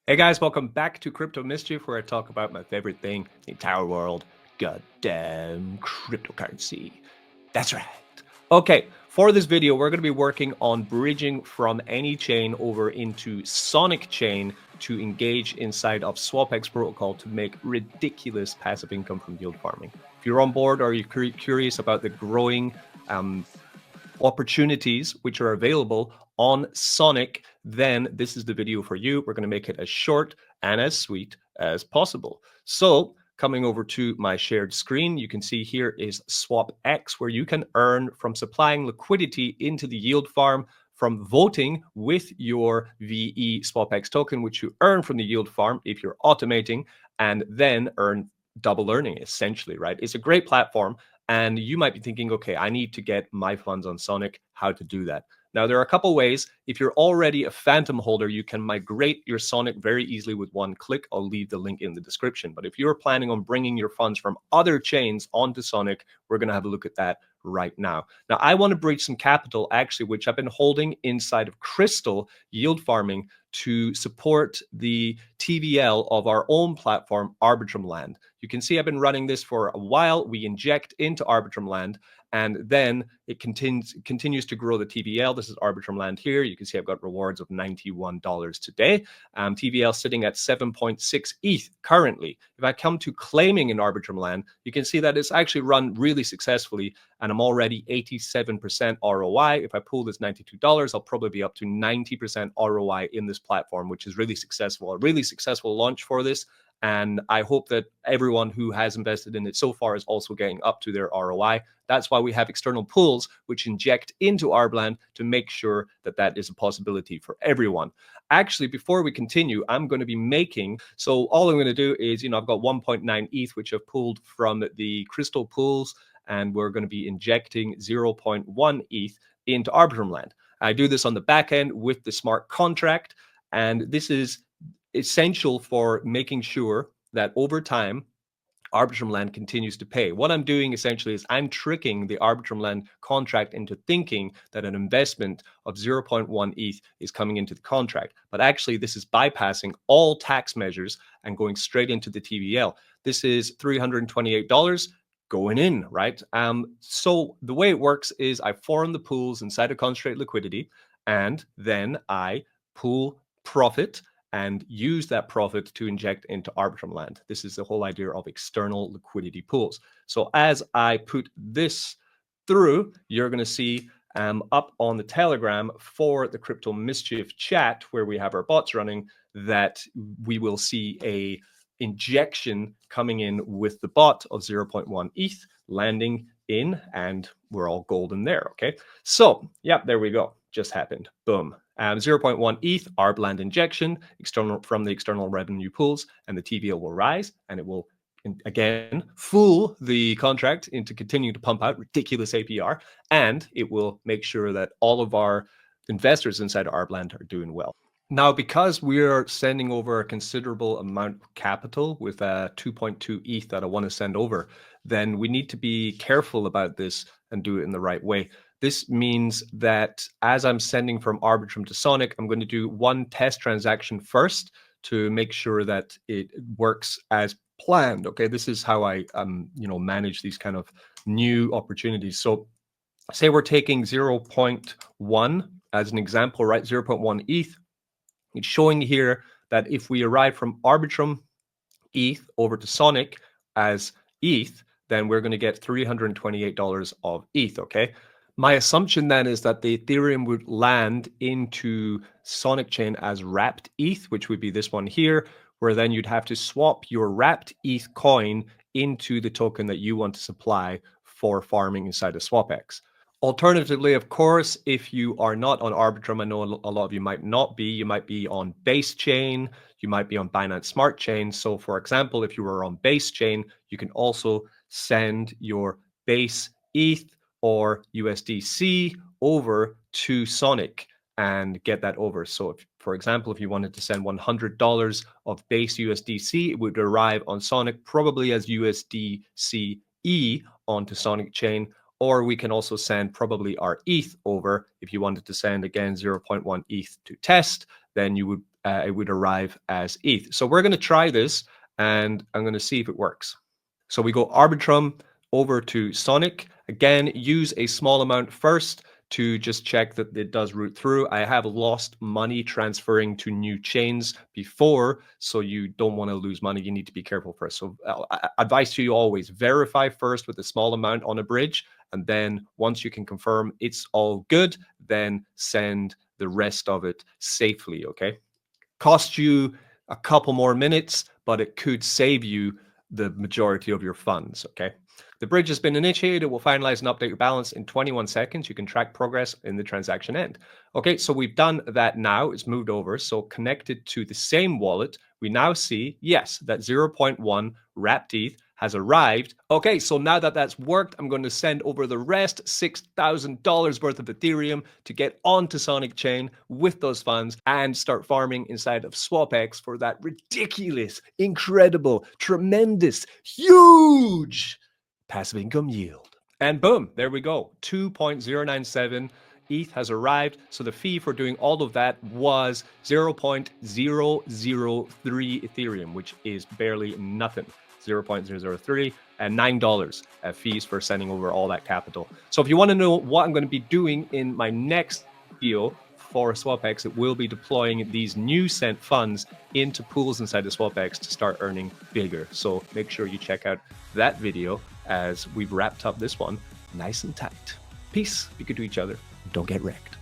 Hey guys, welcome back to Crypto Mischief, where I talk about my favorite thing in the entire world, goddamn cryptocurrency. That's right. Okay, for this video, we're going to be working on bridging from any chain over into Sonic chain to engage inside of Swapx protocol to make ridiculous passive income from yield farming. If you're on board or you're curious about the growing opportunities which are available on Sonic, then this is the video for you. We're going to make it as short and as sweet as possible. So coming over to my shared screen, you can see here is Swapx, where you can earn from supplying liquidity into the yield farm from voting with your VE Swapx token, which you earn from the yield farm if you're automating, and then earn double earning essentially, right? It's a great platform. And you might be thinking, okay, I need to get my funds on Sonic. How to do that? Now, there are a couple ways. If you're already a Phantom holder, you can migrate your Sonic very easily with one click. I'll leave the link in the description. But if you're planning on bringing your funds from other chains onto Sonic, we're going to have a look at that right now. Now, I want to bridge some capital, actually, which I've been holding inside of Crystal yield farming to support the TVL of our own platform, Arbitrum Land. You can see I've been running this for a while. We inject into Arbitrum Land, and then it continues to grow the TVL. This is Arbitrum Land here. You can see I've got rewards of $91 today. TVL sitting at 7.6 ETH currently. If I come to claiming in Arbitrum Land, you can see that it's actually run really successfully, and I'm already 87% ROI. If I pull this $92, I'll probably be up to 90% ROI in this platform, which is really successful. A really successful launch for this. And I hope that everyone who has invested in it so far is also getting up to their ROI. That's why we have external pools which inject into Arbland to make sure that that is a possibility for everyone. Actually, before we continue, I'm going to be making, so all I'm going to do is, I've got 1.9 ETH, which I've pulled from the crystal pools, and we're going to be injecting 0.1 ETH into Arbitrum Land. I do this on the back end with the smart contract, and this is essential for making sure that over time, Arbitrum Land continues to pay. What I'm doing essentially is I'm tricking the Arbitrum Land contract into thinking that an investment of 0.1 ETH is coming into the contract. But actually, this is bypassing all tax measures and going straight into the TVL. This is $328 going in, right? So the way it works is I form the pools inside of concentrate liquidity, and then I pool profit and use that profit to inject into Arbitrum Land. This is the whole idea of external liquidity pools. So as I put this through, you're going to see up on the Telegram for the Crypto Mischief chat, where we have our bots running, that we will see a injection coming in with the bot of 0.1 ETH landing in, and we're all golden there. Okay, so yeah, there we go. Just happened. Boom. 0.1 ETH, Arbland injection, external from the external revenue pools, and the TVL will rise, and it will again fool the contract into continuing to pump out ridiculous APR, and it will make sure that all of our investors inside of Arbland are doing well. Now, because we're sending over a considerable amount of capital with a 2.2 ETH that I want to send over, then we need to be careful about this and do it in the right way. This means that as I'm sending from Arbitrum to Sonic, I'm going to do one test transaction first to make sure that it works as planned. Okay, this is how I manage these kind of new opportunities. So say we're taking 0.1 as an example, right? 0.1 ETH. It's showing here that if we arrive from Arbitrum ETH over to Sonic as ETH, then we're going to get $328 of ETH, okay? My assumption then is that the Ethereum would land into Sonic chain as wrapped ETH, which would be this one here, where then you'd have to swap your wrapped ETH coin into the token that you want to supply for farming inside of Swapx. Alternatively, of course, if you are not on Arbitrum, I know a lot of you might not be, you might be on Base Chain, you might be on Binance Smart Chain. So for example, if you were on Base Chain, you can also send your base ETH or USDC over to Sonic and get that over. So if, for example, if you wanted to send $100 of base USDC, it would arrive on Sonic probably as USDCE onto Sonic chain. Or we can also send probably our ETH over. If you wanted to send, again, 0.1 ETH to test, then you would it would arrive as ETH. So we're going to try this, and I'm going to see if it works. So we go Arbitrum over to Sonic. Again, use a small amount first to just check that it does route through. I have lost money transferring to new chains before, so you don't want to lose money. You need to be careful first. So advice to you always, verify first with a small amount on a bridge, and then once you can confirm it's all good, then send the rest of it safely, okay? Cost you a couple more minutes, but it could save you the majority of your funds, okay? The bridge has been initiated. It will finalize and update your balance in 21 seconds. You can track progress in the transaction end. Okay, so we've done that now. It's moved over. So connected to the same wallet, we now see, yes, that 0.1 wrapped ETH has arrived. Okay, so now that that's worked, I'm going to send over the rest, $6,000 worth of Ethereum, to get onto Sonic Chain with those funds and start farming inside of Swapx for that ridiculous, incredible, tremendous, huge passive income yield. And boom, there we go. 2.097 ETH has arrived. So the fee for doing all of that was 0.003 Ethereum, which is barely nothing. 0.003 and $9 fees for sending over all that capital. So if you want to know what I'm going to be doing in my next video for Swapx, it will be deploying these new sent funds into pools inside the Swapx to start earning bigger. So make sure you check out that video as we've wrapped up this one nice and tight. Peace. Be good to each other. Don't get wrecked.